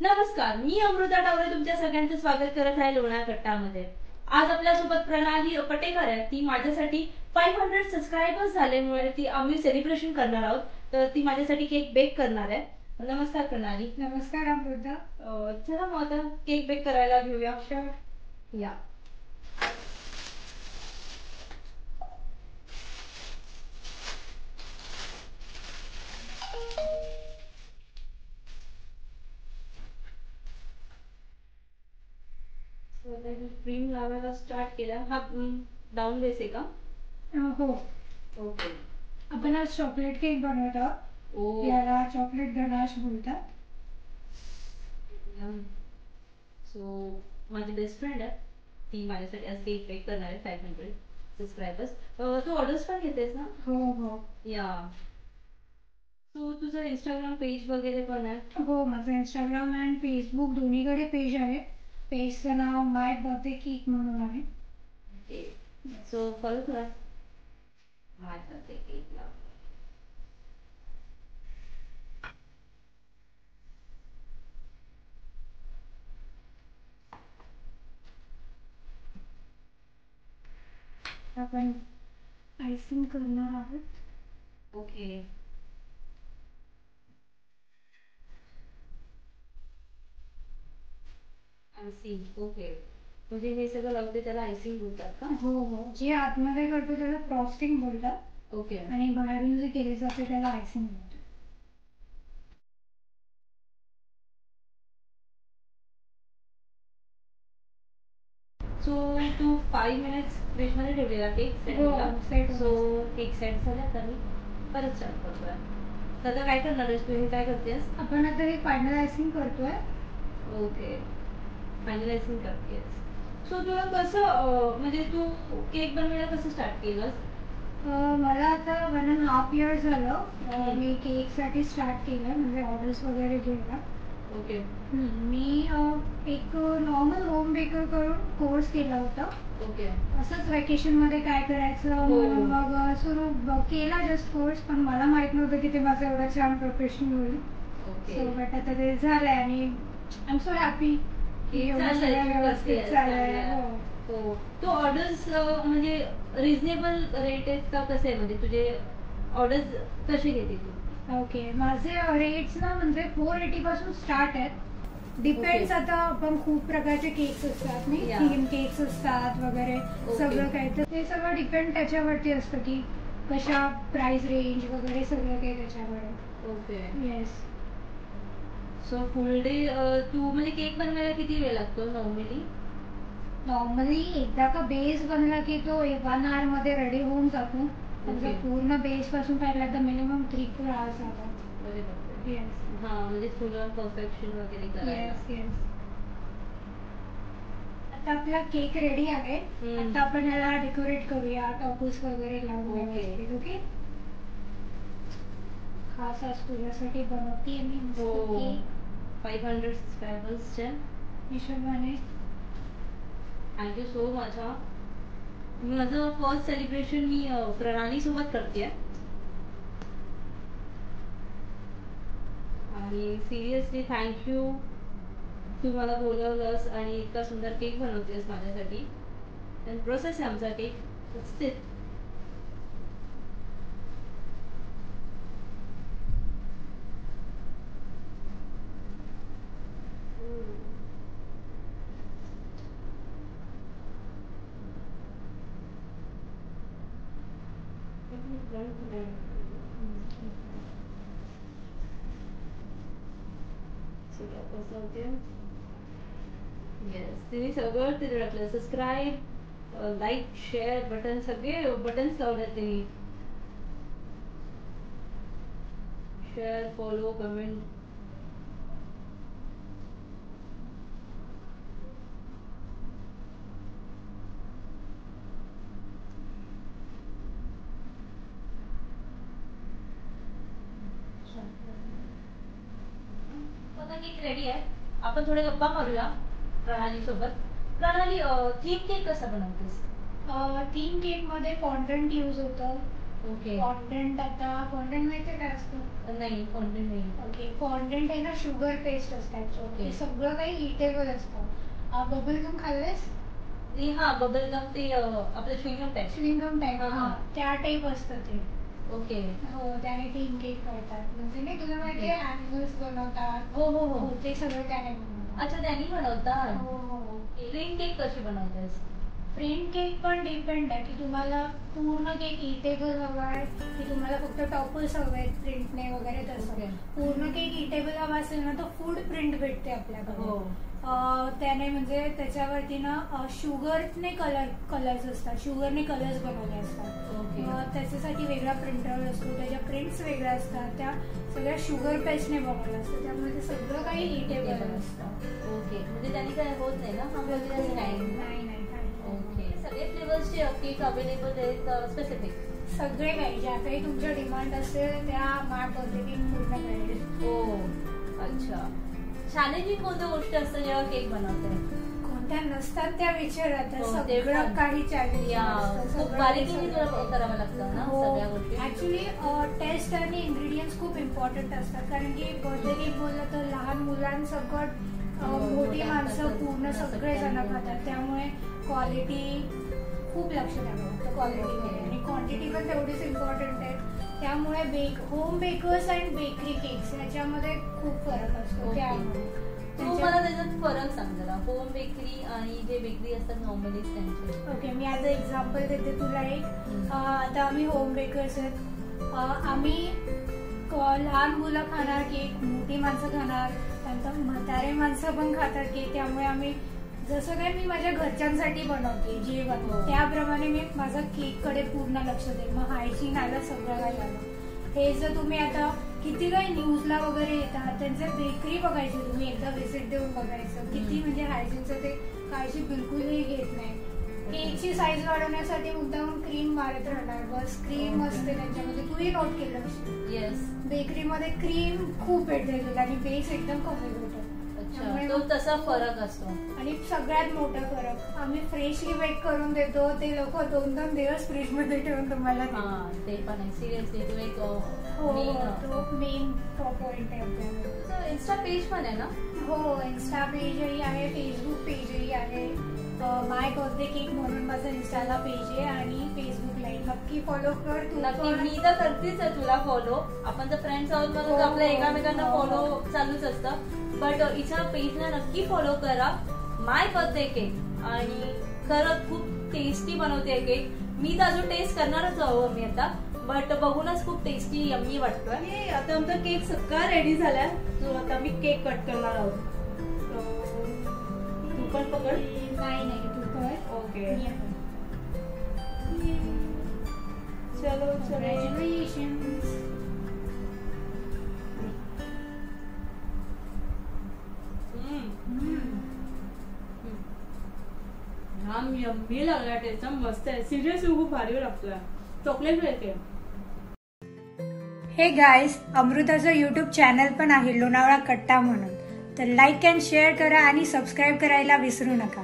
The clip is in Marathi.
नमस्कार, मी अमृता टावरे तुमच्या सगळ्यांचं स्वागत करत आहे लोणार कट्टामध्ये. आज आपल्यासोबत प्रणाली पटेकर आहे. ती माझ्यासाठी 500 सबस्क्रायबर्स झाल्यामुळे ती आम्ही सेलिब्रेशन करणार आहोत. तर ती माझ्यासाठी केक बेक करणार आहे. नमस्कार प्रणाली. नमस्कार अमृता. चला मग आता केक बेक करायला घेऊया. या क्रीम लावायला स्टार्ट केला. हा डाऊन बेस आहे का? हो. ओके. आपण आज चॉकलेट केक बनवत आहोत. याला चॉकलेट गनाश बोलतात. सो माझी बेस्ट फ्रेंड आहे, ती माझ्यासाठी आज केक बेक करणार आहे. 500 सबस्क्रायबर्स. तू ऑर्डर्स पण घेतेस ना? हो. या सो तुझं इंस्टाग्राम पेज वगैरे पण आहे? हो, माझं इंस्टाग्राम अँड फेसबुक दोन्हीकडे पेज आहे. पेजचं नाव माय बर्थडे केक म्हणून आहे. सो फॉलो करा माय बर्थडे केकला. आपण आयसिंग करणार आहोत. ओके. आयसिंग. ओके. म्हणजे हे सगळं लावते त्याला आयसिंग बोलतात का? हो. जे आतमध्ये करतो त्याला फ्रॉस्टिंग बोलतात. ओके. आणि बाहेरून जे केले जाते त्याला आयसिंग बोलतात. सो तू 5 मिनिट्स फ्रीजमध्ये ठेवलेला केक सेट झाला. सो केक सेट झाला तर मी परत स्टार्ट करतोय. तर काय करणार आहेस तू? हे काय करतेस? आपण आता हे फायनलायझिंग करतोय. ओके. फायनलायझिंग करतेस. सो तुला कसं म्हणजे तू केक बनवायला कसं स्टार्ट केलंस? मला आता 1.5 years झालं. मी केकसाठी स्टार्ट केलं म्हणजे ऑर्डर्स वगैरे घ्यायला. ओके. मी एक नॉर्मल होम बेकर करून कोर्स केला होता. ओके. असंच वेकेशनमध्ये काय करायचं म्हणून मग सुरू केला जस्ट कोर्स. पण मला माहित नव्हतं की ते माझं एवढं छान प्रोफेशन होईल. सो बट आता ते झालंय आणि आय एम सो हॅपी की एवढं सगळं व्यवस्थित चाललंय. हो. तू ऑर्डर्स म्हणजे रिझनेबल रेट आहेत का कसे आहे? म्हणजे तुझे ऑर्डर्स कसे घेते तू? ओके. माझे रेट्स ना म्हणजे 480 पासून स्टार्ट आहेत. डिपेंड्स. आता आपण खूप प्रकारचे केक्स असतात नाही, थीम केक्स असतात वगैरे सगळं काही. तर ते सगळं डिपेंड त्याच्यावरती असतं की कशा प्राइस रेंज वगैरे सगळं काही त्याच्यावर. Okay. Yes. So full day तू म्हणजे केक बनवायला किती वेळ लागतो नॉर्मली एकदा का बेस बनला की तो 1 hour मध्ये रेडी होऊन जातो. जर पूर्ण बेस पासून पाहिलं तर मिनिमम 3-4 hours जातात. येस. हा म्हणजे फुल परफेक्शन वगैरे करायला. येस. आता आपला केक रेडी आहे. आता आपण याला डेकोरेट करूया, टॉपर्स वगैरे लावून. ओके. खास आज तुझ्यासाठी बनवते मी केक. 500 सबस्क्रायबर्सच्या हिशोबाने. Thank you so much. माझं फर्स्ट सेलिब्रेशन मी प्रणाली सोबत करते आणि सिरियसली थँक्यू. तू मला बोलवलंस आणि इतका सुंदर केक बनवतेस माझ्यासाठी. प्रोसेस आहे आमचा केक. येस. तिने सगळं ते आपलं सबस्क्राईब, लाईक, शेअर बटन सगळे बटन्स लावले तिने. Share, follow, comment. Cake ready आहे. आपण थोडे गप्पा मारूया प्रणाली सोबत. प्रणाली, थीम केक कसा बनवतेस? थीम केक मध्ये फॉन्डंट यूज होतं. ओके. फॉन्डंट, आता फॉन्डंट माहिती काय असतं? नाही, फॉन्डंट नाही. ओके, फॉन्डंट आहे ना शुगर पेस्ट असतात. ओके. ते सगळं काही इटेबल असतं. बबल गम खाल्लेस? हा, बबल गम ते आपलं च्युइंगम टाईप. च्युइंगम टाईप, हा. त्या टाईप असतं ते. ओके. हो, त्याने टीम केक करतात. म्हणजे नाही तुला माहिती आहे ॲनिमल्स बनवतात. हो हो हो. ते सगळं त्याने बनवतात. अच्छा, त्यांनी बनवतात. हो हो. प्रिंट केक कशी बनवतेस? प्रिंट केक पण डिपेंड आहे की तुम्हाला पूर्ण केक इटेबल हवा आहे की तुम्हाला फक्त टॉपर्स हवे आहेत प्रिंटने वगैरे तसं. Okay. पूर्ण केक इटेबल हवा असेल ना तर फूड प्रिंट भेटते आपल्याकडे. हो. त्याने म्हणजे त्याच्यावरती ना शुगरने कलर्स असतात, शुगरने कलर्स बनवले असतात. ओके. त्याच्यासाठी वेगळा प्रिंटर असतो, त्याच्या प्रिंट्स वेगळ्या असतात, त्या सगळ्या शुगर पेस्टने बनवलं असतं. त्यामुळे ते सगळं काही इटेबल असतं. ओके, म्हणजे त्यांनी काय होत नाही ना वगैरे? नाही. ओके. सगळे फ्लेवर्सचे केक अवेलेबल आहेत स्पेसिफिक? सगळे काही ज्या काही तुमच्या डिमांड असेल त्या माझ्या पद्धतीने पूर्ण मिळेल. हो. अच्छा. चॅलेंजिंग कोणत्या गोष्टी असतात जेव्हा केक बनवते? कोणत्या नसतात त्या विचारात. हो, ते सगळं पण. काही चॅलेंज खूप बारीकीने करावं लागतं ना सगळ्या गोष्टी. ऍक्च्युली टेस्ट आणि इन्ग्रेडियंट्स खूप इम्पॉर्टंट असतात. कारण की बर्थडे केक बोललं तर लहान मुलांसकट मोठी माणसं पूर्ण सगळे जण खातात. त्यामुळे क्वालिटी खूप लक्ष द्यावं लागतं क्वालिटीमध्ये. आणि क्वांटिटी पण तेवढीच इम्पॉर्टंट आहे. त्यामुळे home bakers and bakery cakes याच्यामध्ये खूप फरक असतो. त्यामुळे तू मला त्याच्यात फरक सांग जरा, होम बेकरी आणि जे बेकरी असतात नॉर्मली त्यांचे. Okay, me as a example देते तुला एक. आता आम्ही होम बेकर्स आहेत. आम्ही लहान मुलं खाणार केक, मोठी माणसं खाणार, त्यानंतर म्हातारे माणसं पण खातात केक. त्यामुळे आम्ही जसं काय मी माझ्या घरच्यांसाठी बनवते जेवण त्याप्रमाणे मी माझा केककडे पूर्ण लक्ष देईन. मग हायजीन आलं, सगळं काही आलं. हे जर तुम्ही आता किती काही न्यूजला वगैरे येतात त्यांचे बेकरी बघायची, तुम्ही एकदा व्हिजिट देऊन बघायचं किती म्हणजे हायजीनचं ते काळजी बिलकुलही घेत नाही. केकची साईज वाढवण्यासाठी मुद्दाम क्रीम मारत राहणार, बस क्रीम असते त्यांच्यामध्ये. तूही नोट केलं? येस. बेकरीमध्ये क्रीम खूप भेटते तुला आणि बेस एकदम कमी भेटतो. तो तसा फरक असतो. आणि सगळ्यात मोठा फरक, आम्ही फ्रेशली बेक करून देतो, ते लोक 2-2 दिवस फ्रीज मध्ये ठेवून तुम्हाला. ते पण आहे. सिरियसली तू एक तो मेन पॉइंट आहे आपल्याला. इन्स्टा पेज पण आहे ना? हो, इन्स्टा पेजही आहे, फेसबुक पेजही आहे. माय बर्थडे केक म्हणून माझं इन्स्टाला पेज आहे आणि फेसबुकला नक्की फॉलो कर तू. नक्की, मी तर करतेच आहे तुला फॉलो. आपण जर फ्रेंड्स आहोत म्हणून आपल्या एकामेकांना फॉलो चालूच असतं. बट हिच्या पेजला नक्की फॉलो करा, माय बर्थडे केक. आणि खरं खूप टेस्टी बनवते केक. मी तर अजून टेस्ट करणारच आहोत मी आता, बट बघूनच खूप टेस्टी यम्मी वाटतोय. आता आमचा केक सगळा रेडी झालाय. सो आता मी केक कट करणार आहोत. तू पण पकड. नाही तू कर. ओके, चलो. कॉंग्रॅच्युलेशन्स. यम्मी लागला, टेस्ट मस्त आहे. सिरियसली खूप भारी लागतोय. Chocolate flavour. हे गाईज, अमृताचं यूट्यूब चॅनल पण आहे लोणावळा कट्टा म्हणून. तर लाईक अँड शेअर करा आणि सबस्क्राईब करायला विसरू नका.